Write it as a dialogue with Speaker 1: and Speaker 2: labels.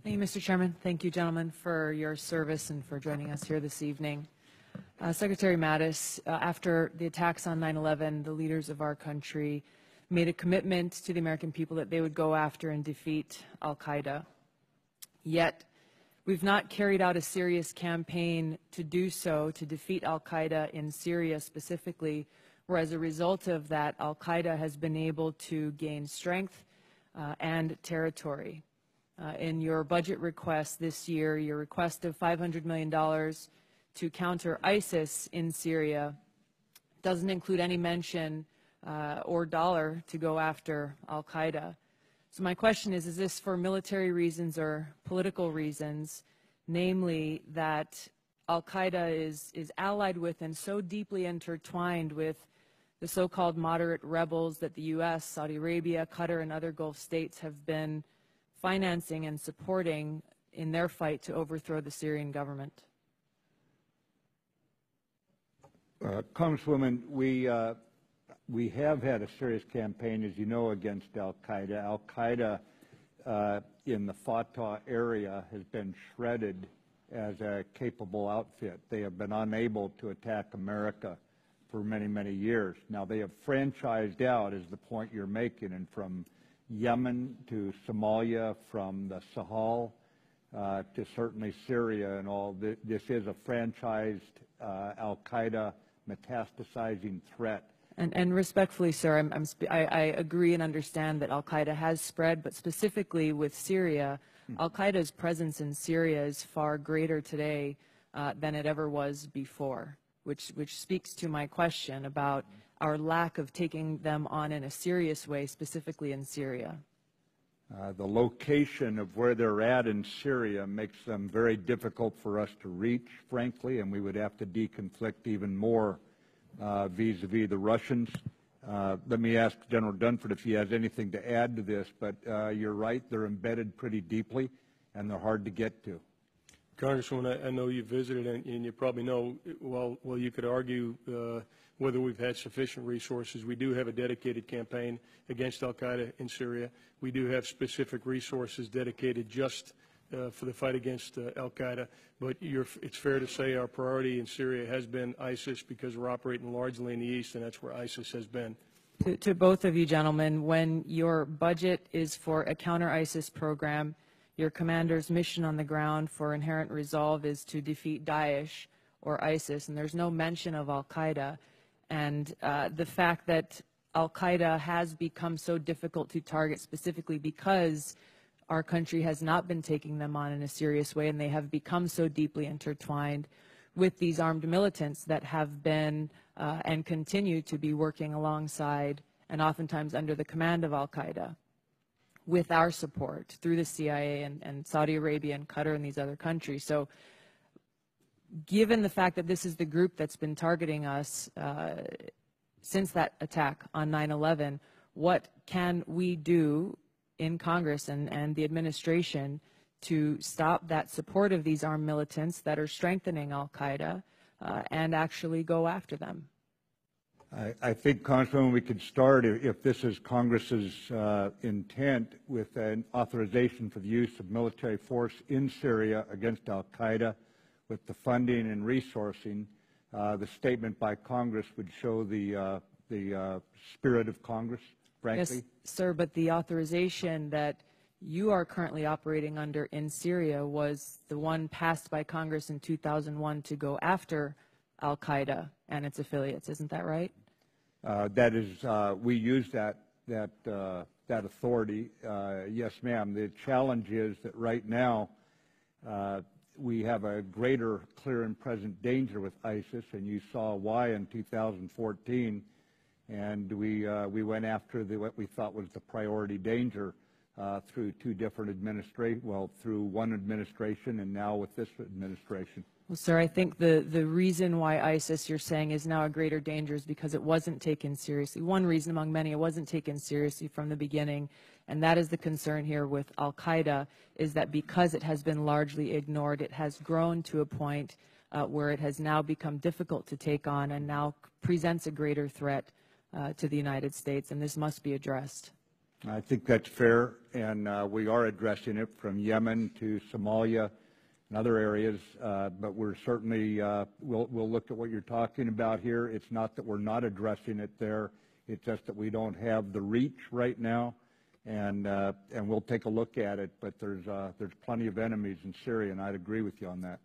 Speaker 1: Thank you, Mr. Chairman. Thank you, gentlemen, for your service and for joining us here this evening. Secretary Mattis, after the attacks on 9/11, the leaders of our country made a commitment to the American people that they would go after and defeat Al-Qaeda. Yet, we've not carried out a serious campaign to do so, to defeat Al-Qaeda in Syria specifically, where as a result of that, Al-Qaeda has been able to gain strength and territory. In your budget request this year, your request of $500 million to counter ISIS in Syria doesn't include any mention or dollar to go after Al-Qaeda. So my question is this for military reasons or political reasons, namely that Al-Qaeda is allied with and so deeply intertwined with the so-called moderate rebels that the U.S., Saudi Arabia, Qatar, and other Gulf states have been financing and supporting in their fight to overthrow the Syrian government?
Speaker 2: Congresswoman, we have had a serious campaign, as you know, against Al-Qaeda. Al-Qaeda in the Fatah area has been shredded as a capable outfit. They have been unable to attack America for many, many years. Now, they have franchised out, is the point you're making, and from Yemen to Somalia, from the Sahel to certainly Syria and all. This is a franchised Al-Qaeda metastasizing threat.
Speaker 1: And respectfully, sir, I agree and understand that Al-Qaeda has spread, but specifically with Syria, Al-Qaeda's presence in Syria is far greater today than it ever was before, which speaks to my question about our lack of taking them on in a serious way, specifically in Syria.
Speaker 2: The location of where they're at in Syria makes them very difficult for us to reach, frankly, and we would have to deconflict even more vis-a-vis the Russians. Let me ask General Dunford if he has anything to add to this, but you're right, they're embedded pretty deeply and they're hard to get to.
Speaker 3: Congresswoman, I know you visited and you probably know, well, you could argue whether we've had sufficient resources. We do have a dedicated campaign against Al-Qaeda in Syria. We do have specific resources dedicated just for the fight against Al-Qaeda. But it's fair to say our priority in Syria has been ISIS because we're operating largely in the east, and that's where ISIS has been.
Speaker 1: To both of you gentlemen, when your budget is for a counter-ISIS program, your commander's mission on the ground for Inherent Resolve is to defeat Daesh or ISIS, and there's no mention of Al-Qaeda. And the fact that Al-Qaeda has become so difficult to target specifically because our country has not been taking them on in a serious way, and they have become so deeply intertwined with these armed militants that have been and continue to be working alongside and oftentimes under the command of Al-Qaeda, with our support through the CIA and Saudi Arabia and Qatar and these other countries. So given the fact that this is the group that's been targeting us since that attack on 9/11, what can we do in Congress and the administration to stop that support of these armed militants that are strengthening Al-Qaeda and actually go after them?
Speaker 2: I think, Congressman, we could start, if this is Congress's intent, with an authorization for the use of military force in Syria against Al-Qaeda, with the funding and resourcing. The statement by Congress would show the spirit of Congress, frankly.
Speaker 1: Yes, sir, but the authorization that you are currently operating under in Syria was the one passed by Congress in 2001 to go after Al-Qaeda and its affiliates. Isn't that right?
Speaker 2: That is, we use that authority. Yes, ma'am. The challenge is that right now we have a greater clear and present danger with ISIS, and you saw why in 2014. And we went after what we thought was the priority danger through two different through one administration and now with this administration.
Speaker 1: Well, sir, I think the reason why ISIS, you're saying, is now a greater danger is because it wasn't taken seriously. One reason among many, it wasn't taken seriously from the beginning, and that is the concern here with Al-Qaeda, is that because it has been largely ignored, it has grown to a point where it has now become difficult to take on and now presents a greater threat to the United States, and this must be addressed.
Speaker 2: I think that's fair, and we are addressing it from Yemen to Somalia and other areas, but we're certainly, we'll look at what you're talking about here. It's not that we're not addressing it there. It's just that we don't have the reach right now, and we'll take a look at it, but there's plenty of enemies in Syria, and I'd agree with you on that.